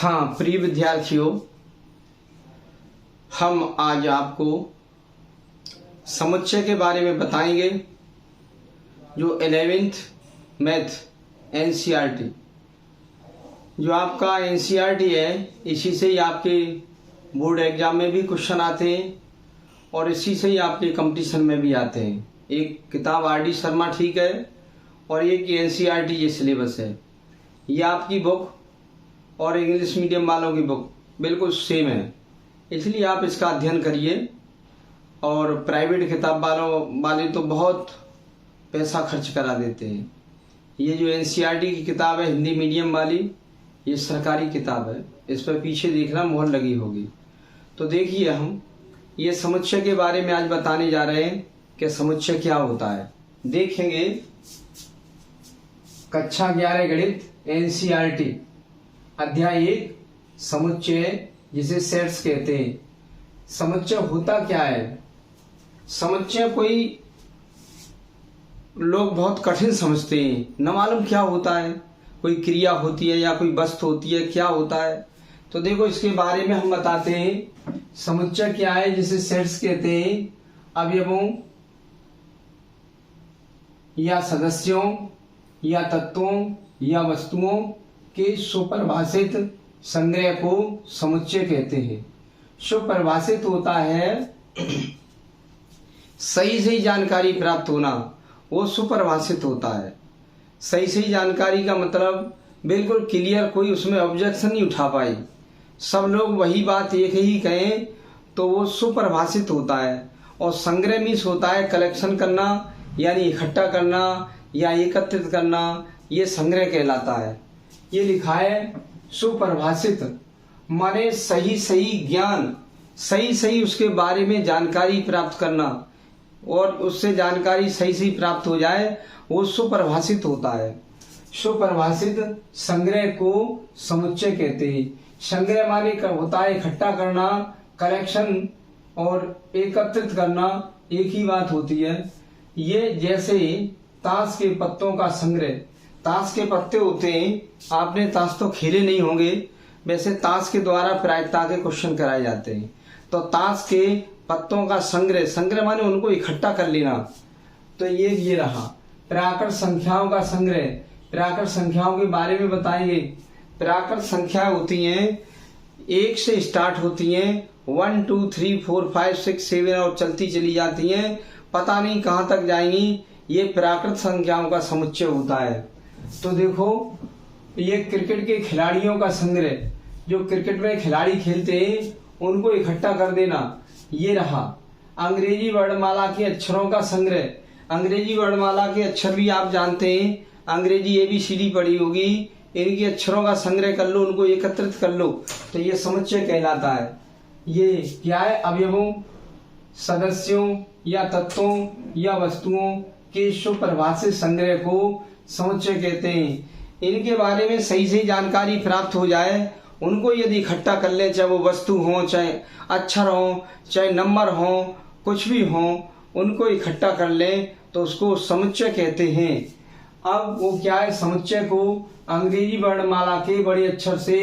हाँ प्रिय विद्यार्थियों, हम आज आपको समुच्चय के बारे में बताएंगे। जो 11th मैथ एनसीईआरटी जो आपका एनसीईआरटी है, इसी से ही आपके बोर्ड एग्जाम में भी क्वेश्चन आते हैं और इसी से ही आपके कंपटीशन में भी आते हैं। एक किताब आर.डी. शर्मा ठीक है और एक एनसीईआरटी ये सिलेबस है। ये आपकी बुक और इंग्लिश मीडियम वालों की बुक बिल्कुल सेम है, इसलिए आप इसका अध्ययन करिए। और प्राइवेट किताब वाले तो बहुत पैसा खर्च करा देते हैं। ये जो एनसीईआरटी की किताब है हिंदी मीडियम वाली, ये सरकारी किताब है, इस पर पीछे देखना मोहर लगी होगी। तो देखिए, हम ये समुच्चय के बारे में आज बताने जा रहे हैं कि समुच्चय क्या होता है। देखेंगे कक्षा 11 गणित एनसीईआरटी अध्याय 1 समुच्चय, जिसे सेट्स कहते हैं। समुच्चय होता क्या है? समुच्चय कोई लोग बहुत कठिन समझते हैं, न मालूम क्या होता है। कोई क्रिया होती है या कोई वस्तु होती है, क्या होता है? तो देखो, इसके बारे में हम बताते हैं। समुच्चय क्या है, जिसे सेट्स कहते हैं। अवयवों या सदस्यों या तत्वों या वस्तुओं के सुपरिभाषित संग्रह को समुच्चय कहते हैं। सुपरिभाषित होता है सही सही जानकारी प्राप्त होना, वो सुपरिभाषित होता है। सही सही जानकारी का मतलब बिल्कुल क्लियर, कोई उसमें ऑब्जेक्शन नहीं उठा पाई, सब लोग वही बात एक ही कहें, तो वो सुपरिभाषित होता है। और संग्रह मीन्स होता है कलेक्शन करना, यानी इकट्ठा करना या एकत्रित करना, ये संग्रह कहलाता है। ये लिखा है सुपरिभाषित, माने सही सही ज्ञान, सही सही उसके बारे में जानकारी प्राप्त करना, और उससे जानकारी सही सही प्राप्त हो जाए, वो सुपरिभाषित होता है। सुपरिभाषित संग्रह को समुच्चय कहते हैं। संग्रह माने होता है इकट्ठा करना, कलेक्शन और एकत्रित करना, एक ही बात होती है। ये जैसे ताश के पत्तों का संग्रह, ताश के पत्ते होते हैं, आपने ताश तो खेले नहीं होंगे, वैसे ताश के द्वारा प्रायिकता के क्वेश्चन कराए जाते हैं। तो ताश के पत्तों का संग्रह, संग्रह माने उनको इकट्ठा कर लेना। तो ये रहा। प्राकृत संख्याओं का संग्रह, प्राकृत संख्याओं के बारे में बताएंगे। प्राकृत संख्या होती हैं, 1 से स्टार्ट होती हैं, 1 2 3 4 5 6 7 और चलती चली जाती हैं, पता नहीं कहाँ तक जाएंगी। ये प्राकृत संख्याओं का समुच्चय होता है। तो देखो, ये क्रिकेट के खिलाड़ियों का संग्रह, जो क्रिकेट में खिलाड़ी खेलते हैं उनको इकट्ठा कर देना, ये रहा। अंग्रेजी वर्णमाला के अक्षरों का संग्रह, अंग्रेजी वर्णमाला के अक्षर भी आप जानते हैं, अंग्रेजी ABCD पढ़ी होगी, इनके अक्षरों का संग्रह कर लो, उनको एकत्रित कर लो, तो ये समुच्चय कहलाता है। ये क्या है? अवयवों, सदस्यों या तत्वों या वस्तुओं के सुपरिभाषित संग्रह को समुच्चय कहते हैं। इनके बारे में सही सही जानकारी प्राप्त हो जाए, उनको यदि इकट्ठा कर ले, चाहे वो वस्तु हो, चाहे अक्षर हो, चाहे नंबर हो, कुछ भी हो, उनको इकट्ठा कर ले तो उसको समुच्चय कहते हैं। अब वो क्या है? समुच्चय को अंग्रेजी वर्णमाला के बड़े अक्षर से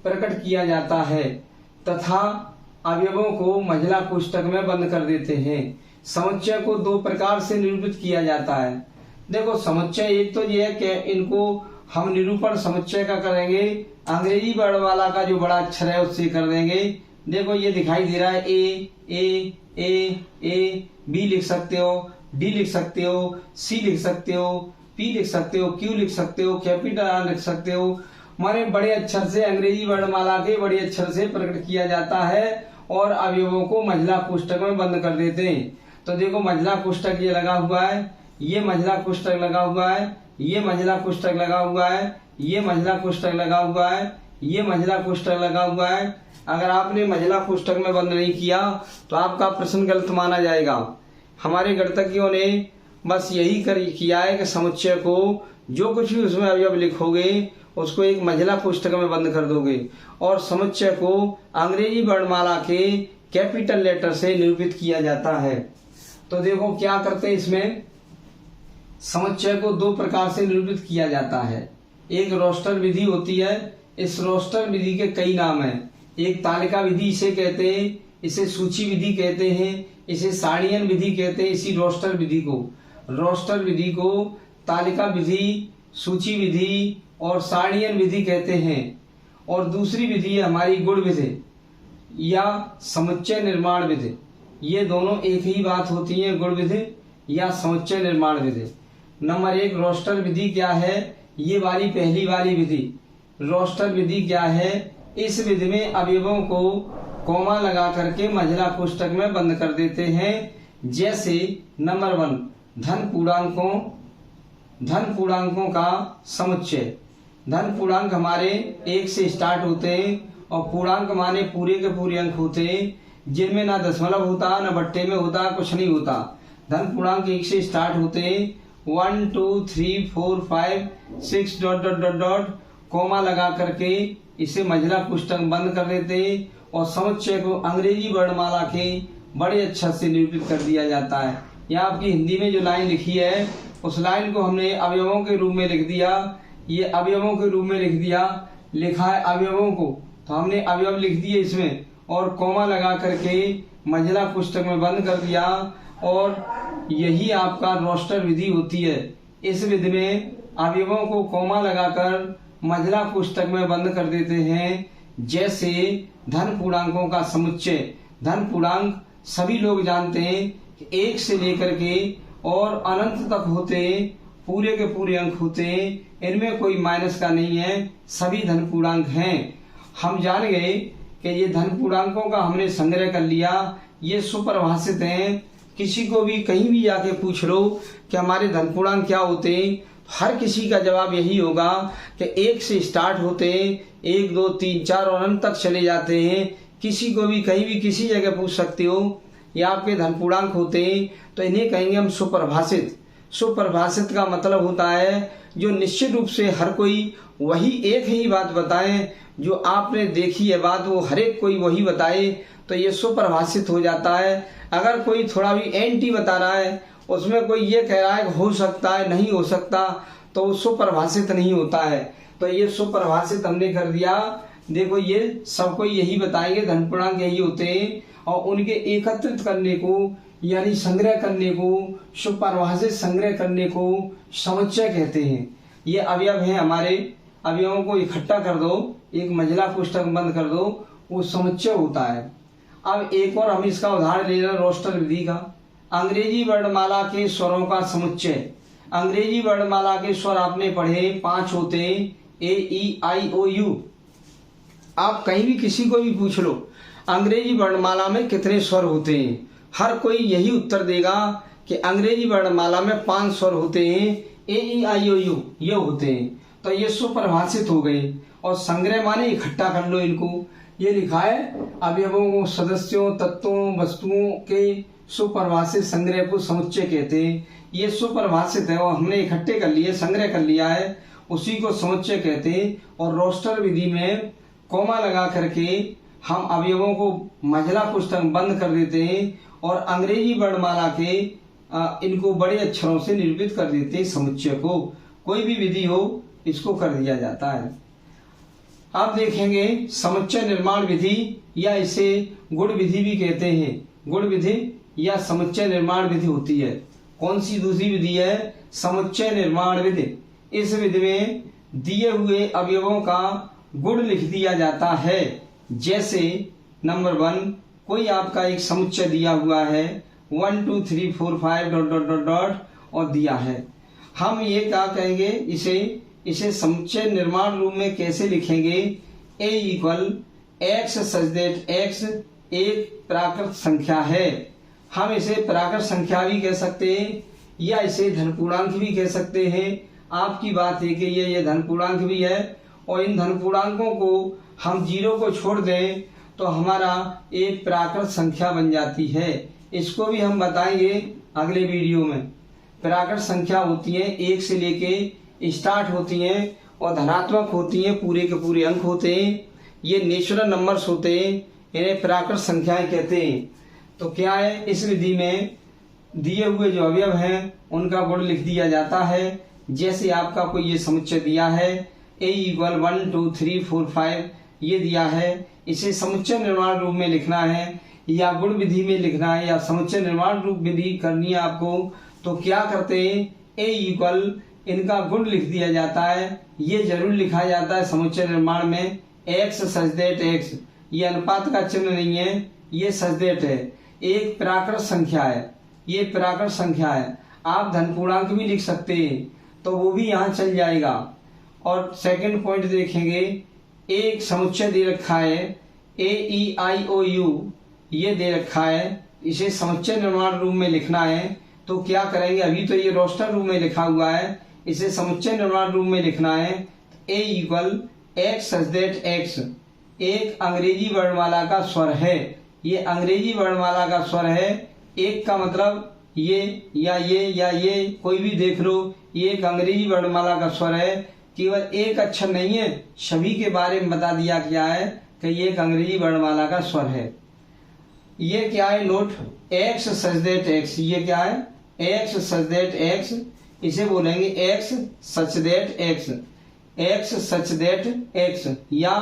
प्रकट किया जाता है तथा अवयवों को महिला कोष्ठक में बंद कर देते हैं। समुच्चय को 2 प्रकार से निरूपित किया जाता है। देखो, समुच्चय एक तो ये है कि इनको हम निरूपण समुच्चय का करेंगे, अंग्रेजी वर्णमाला का जो बड़ा अक्षर है उससे कर देंगे। देखो, ये दिखाई दे रहा है ए, बी लिख सकते हो, डी लिख सकते हो, सी लिख सकते हो, पी लिख सकते हो, क्यू लिख सकते हो, कैपिटल आर लिख सकते हो। माने बड़े अक्षर से, अंग्रेजी वर्णमाला के बड़े अक्षर से प्रकट किया जाता है और अवयवों को महिला कोष्ठक में बंद कर देते हैं। तो देखो, महिला कोष्ठक ये लगा हुआ है, ये महिला कोष्ठक लगा हुआ है, ये महिला कोष्ठक लगा हुआ है, ये महिला कोष्ठक लगा हुआ है, ये महिला कोष्ठक लगा हुआ है। अगर आपने महिला कोष्ठक में बंद नहीं किया तो आपका प्रश्न गलत माना जाएगा। हमारे गणितज्ञों ने बस यही किया है कि समुच्चय को जो कुछ भी उसमें अवयव लिखोगे उसको एक महिला कोष्ठक में बंद कर दोगे, और समुच्चय को अंग्रेजी वर्णमाला के कैपिटल लेटर से निरूपित किया जाता है। तो देखो क्या करते हैं, इसमें समुच्चय को 2 प्रकार से निरूपित किया जाता है। एक रोस्टर विधि होती है, इस रोस्टर विधि के कई नाम हैं। एक तालिका विधि इसे कहते हैं, इसे सूची विधि कहते हैं, इसे सारणियन विधि कहते हैं। इसी रोस्टर विधि को तालिका विधि, सूची विधि और सारणियन विधि कहते हैं। और दूसरी विधि है हमारी गुण विधि या समुच्चय निर्माण विधि। ये दोनों एक ही बात होती है, गुण विधि या समुच्चय निर्माण विधि। नंबर 1 रोस्टर विधि क्या है? ये वाली पहली वाली विधि रोस्टर विधि क्या है? इस विधि में अवयवों को कॉमा लगा करके महिला कोष्ठक में बंद कर देते हैं। जैसे नंबर 1 धन पूर्णांकों का समुच्चय। धन पूर्णांक हमारे 1 से स्टार्ट होते हैं और पूर्णांक माने पूरे के पूरे अंक होते हैं, जिनमें ना दशमलव होता, ना बट्टे में होता, कुछ नहीं होता। धन पूर्णांक 1 से स्टार्ट होते हैं। 1 2 3 4 5 6 dot dot dot dot comma लगा करके इसे महिला कोष्ठक बंद कर देते हैं और समुच्चय को अंग्रेजी वर्णमाला के बड़े अच्छे से निरूपित कर दिया जाता है। यहाँ आपकी हिंदी में जो लाइन लिखी है उस लाइन को हमने अवयवों के रूप में लिख दिया। ये अवयवों के रूप में लिख दिया, लिखा है अवयवों को, तो हमने अवयव लिख दिए इसमें और कॉमा लगा करके महिला कोष्ठक में बंद कर दिया। और यही आपका रोस्टर विधि होती है। इस विधि में अवयवों को कॉमा लगाकर महिला कोष्ठक में बंद कर देते हैं। जैसे धन पूर्णांकों का समुच्चय। धन पूर्णांक सभी लोग जानते हैं कि 1 से लेकर के और अनंत तक होते, पूरे के पूरे अंक होते, इनमें कोई माइनस का नहीं है, सभी धन पूर्णांक हैं। हम जान गए कि ये धन पूर्णांकों का हमने संग्रह कर लिया, ये सुपरिभाषित हैं। किसी को भी कहीं भी जाके पूछ लो कि हमारे धन पूर्णांक क्या होते हैं, हर किसी का जवाब यही होगा कि 1 से स्टार्ट होते हैं, 1 2 3 4 और अनंत तक चले जाते हैं। किसी को भी कहीं भी किसी जगह पूछ सकते हो ये आपके धन पूर्णांक होते हैं, तो इन्हें कहेंगे हम सुपरिभाषित। सुपरिभाषित का मतलब होता है जो निश्चित रूप से हर कोई वही एक ही बात बताए, जो आपने देखी है बात वो हर एक कोई वही बताए, तो ये सुपरिभाषित हो जाता है। अगर कोई थोड़ा भी एंटी बता रहा है, उसमें कोई ये कह रहा है हो सकता है, नहीं हो सकता, तो वो सुपरिभाषित नहीं होता है। तो ये सुपरिभाषित हमने कर दिया। देखो ये सबको यही बताएंगे, धन पूर्णांक यही होते हैं और उनके एकत्रित करने को यानी संग्रह करने को, सुपरिभाषित संग्रह करने को समुच्चय कहते हैं। ये अवयव है हमारे, अवयवों को इकट्ठा कर दो, एक महिला कोष्ठक बंद कर दो, वो समुच्चय होता है। अब एक और हम इसका उदाहरण ले रहे हैं रोस्टर विधि का। अंग्रेजी वर्णमाला के स्वरों का समुच्चय। अंग्रेजी वर्णमाला के स्वर आपने पढ़े 5 होते हैं, AEIOU। आप कहीं भी किसी को भी पूछ लो अंग्रेजी वर्णमाला में कितने स्वर होते हैं, हर कोई यही उत्तर देगा कि अंग्रेजी वर्णमाला में 5 स्वर होते हैं, AEIOU ये होते हैं। तो ये सुपरिभाषित हो गए। और संग्रह माने इकट्ठा कर लो इनको। ये लिखा है अवयवों, सदस्यों, तत्वों, वस्तुओं के सुपरिभाषित संग्रह को समुच्चय कहते हैं। ये सुपरिभाषित है और हमने इकट्ठे कर लिए, संग्रह कर लिया है, उसी को समुच्चय कहते हैं। और रोस्टर विधि में कॉमा लगा करके हम अवयवों को महिला कोष्ठक बंद कर देते हैं और अंग्रेजी वर्णमाला के इनको बड़े अक्षरों से निरूपित कर देते हैं समुच्चय को। कोई भी विधि हो इसको कर दिया जाता है। आप देखेंगे समुच्चय निर्माण विधि या इसे गुण विधि भी कहते हैं। गुण विधि या समुच्चय निर्माण विधि होती है। कौन सी दूसरी विधि है? समुच्चय निर्माण विधि। इस विधि में दिए हुए अवयवों का गुण लिख दिया जाता है। जैसे नंबर 1 कोई आपका एक समुच्चय दिया हुआ है 1 2 3 4 5 डॉट डॉट डॉट डॉट और दिया है। हम ये क्या कहेंगे, इसे समुच्चय निर्माण रूप में कैसे लिखेंगे? A equal x such that x एक प्राकृत संख्या है। हम इसे प्राकृत संख्या भी कह सकते हैं या इसे धन पूर्णांक भी कह सकते हैं। आपकी बात है कि ये धन पूर्णांक भी है और इन धन पूर्णांकों को हम 0 को छोड़ दें तो हमारा एक प्राकृत संख्या बन जाती है। इसको भी हम बताएंगे अगले वीडियो में। प्राकृत संख्या होती है 1 से लेके स्टार्ट होती हैं और धनात्मक होती हैं, पूरे के पूरे अंक होते हैं। ये नेचुरल नंबर्स होते हैं, इन्हें प्राकृत संख्याएं कहते हैं। तो क्या है, इस विधि में दिए हुए जो अवयव हैं उनका गुण लिख दिया जाता है। जैसे आपका कोई ये समुच्चय दिया है A = 1 2 3 4 5 ये दिया है। इसे समुच्चय निर्माण रूप में लिखना है या गुण विधि में लिखना है या समुच्चय निर्माण रूप विधि करनी है आपको, तो क्या करते हैं, A इनका गुण लिख दिया जाता है। ये जरूर लिखा जाता है समुच्चय निर्माण में x सच दैट x, ये अनुपात का चिन्ह नहीं है, ये सच दैट है। एक प्राकृत संख्या है, ये प्राकृत संख्या है। आप धन पूर्णांक भी लिख सकते हैं तो वो भी यहाँ चल जाएगा। और सेकंड पॉइंट देखेंगे, एक समुच्चय दे रखा है AEIOU, ये दे रखा है, इसे समुच्चय निर्माण रूप में लिखना है। तो क्या करेंगे, अभी तो ये रोस्टर रूप में लिखा हुआ है, इसे समुच्चय निर्माण रूप में लिखना है। A = x such that x एक अंग्रेजी वर्णमाला का स्वर है, ये अंग्रेजी वर्णमाला का स्वर है। एक का मतलब ये या ये कोई भी देख लो, ये एक अंग्रेजी वर्णमाला का स्वर है। केवल एक अक्षर नहीं है, सभी के बारे में बता दिया गया है कि ये एक अंग्रेजी वर्णमाला का स्वर है। ये क्या है, note, x such that x, ये क्या है, x सच दैट x, इसे बोलेंगे x such that x, x such that x या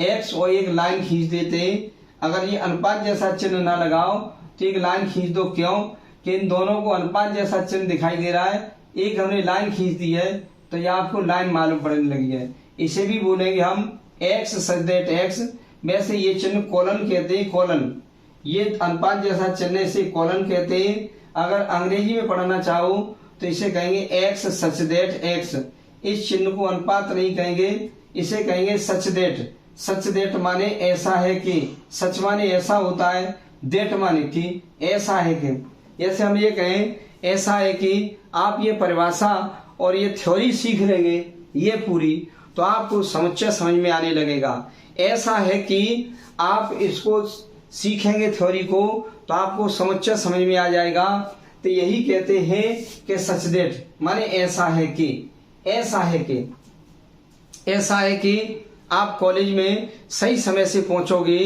x और एक लाइन खींच देते हैं। अगर ये अनुपात जैसा चिन्ह ना लगाओ तो एक लाइन खींच दो, क्यों कि इन दोनों को अनुपात जैसा चिन्ह दिखाई दे रहा है, एक हमने लाइन खींच दी है तो ये आपको लाइन मालूम पड़ने लगी है। इसे भी बोलेंगे हम x सच दैट x। वैसे ये चिन्ह कोलन कहते हैं, कोलन, ये अनुपात जैसा चिन्ह इसे कोलन कहते हैं। अगर अंग्रेजी में पढ़ना चाहो तो इसे कहेंगे x सच दैट x। इस चिन्ह को अनुपात नहीं कहेंगे, इसे कहेंगे सच दैट। सच दैट माने ऐसा है कि, सच माने ऐसा होता है, दैट माने कि ऐसा है कि। जैसे हम ये कहें ऐसा है कि, आप ये परिभाषा और ये थ्योरी सीख लेंगे ये पूरी, तो आपको समुच्चय समझ में आने लगेगा। ऐसा है कि आप इसको सीखेंगे थ्योरी को तो आपको समुच्चय समझ में आ जाएगा। तो यही कहते हैं कि सच दैट माने ऐसा है कि, ऐसा है कि, ऐसा है कि आप कॉलेज में सही समय से पहुंचोगे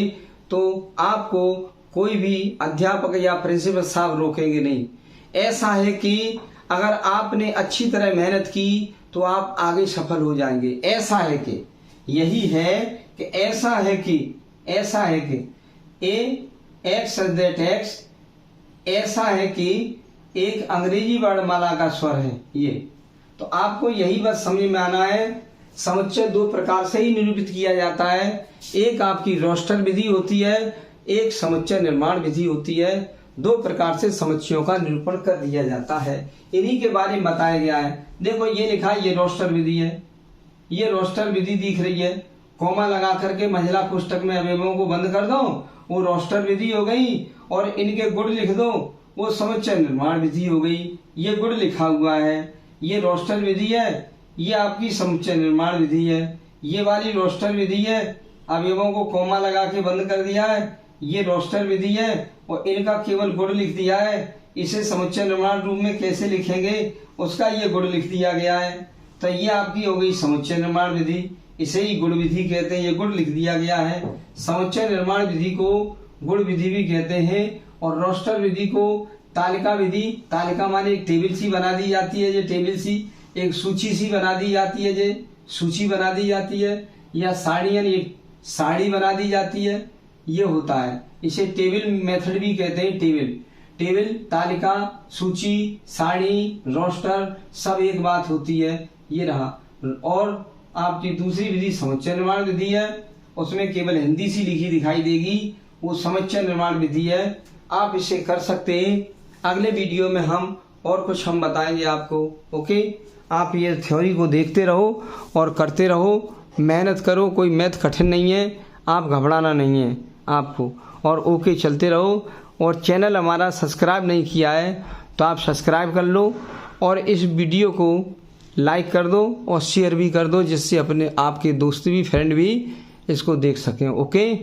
तो आपको कोई भी अध्यापक या प्रिंसिपल साहब रोकेंगे नहीं। ऐसा है कि अगर आपने अच्छी तरह मेहनत की तो आप आगे सफल हो जाएंगे। ऐसा है कि, यही है कि ऐसा है कि, ऐसा है कि x सच दैट x, ऐसा है कि एक अंग्रेजी वर्णमाला का स्वर है ये। तो आपको यही बात समझ में आना है। समुच्चय दो प्रकार से ही निरूपित किया जाता है, एक आपकी रोस्टर विधि होती है, एक समुच्चय निर्माण विधि होती है। दो प्रकार से समुच्चयों का निरूपण कर दिया जाता है, इन्हीं के बारे में बताया गया है। देखो ये लिखा है, ये रोस्टर विधि है, ये रोस्टर विधि दिख रही है, कॉमा लगा करके महिला पुस्तक में अवयवों को बंद कर दो, वो रोस्टर विधि हो गई। और इनके गुण लिख दो, वो समुच्चय निर्माण विधि हो गई। ये गुण लिखा हुआ है, ये रोस्टर विधि है, ये आपकी समुच्चय निर्माण विधि है। ये वाली रोस्टर विधि है, अवयवों को कॉमा लगा के बंद कर दिया है, ये रोस्टर विधि है और इनका केवल गुण लिख दिया है। इसे समुच्चय निर्माण रूप में कैसे लिखेंगे उसका ये गुण लिख दिया गया है। तो ये आपकी हो गई समुच्चय निर्माण विधि, इसे ही गुण विधि कहते हैं। ये गुण लिख दिया गया है। समुच्चय निर्माण विधि को गुण विधि भी कहते हैं और रोस्टर विधि को तालिका विधि, तालिका माने एक टेबल सी बना दी जाती है, ये टेबल सी, एक सूची सी बना दी जाती है, ये सूची बना दी जाती है, या साड़ी यानी एक साड़ी बना दी जाती है, ये होता है। इसे टेबल मेथड भी कहते हैं। टेबल, तालिका, सूची, साड़ी, रोस्टर सब एक बात होती है, ये रहा। और आपकी दूसरी विधि समुच्चय निर्माण विधि है, उसमें केवल हिंदी सी लिखी दिखाई देगी, वो समुच्चय निर्माण विधि है। आप इसे कर सकते हैं। अगले वीडियो में हम और कुछ हम बताएंगे आपको। ओके, आप ये थ्योरी को देखते रहो और करते रहो, मेहनत करो, कोई मैथ कठिन नहीं है, आप घबराना नहीं है आपको। और ओके चलते रहो। और चैनल हमारा सब्सक्राइब नहीं किया है तो आप सब्सक्राइब कर लो और इस वीडियो को लाइक कर दो और शेयर भी कर दो, जिससे अपने आपके दोस्त भी, फ्रेंड भी इसको देख सकें। ओके।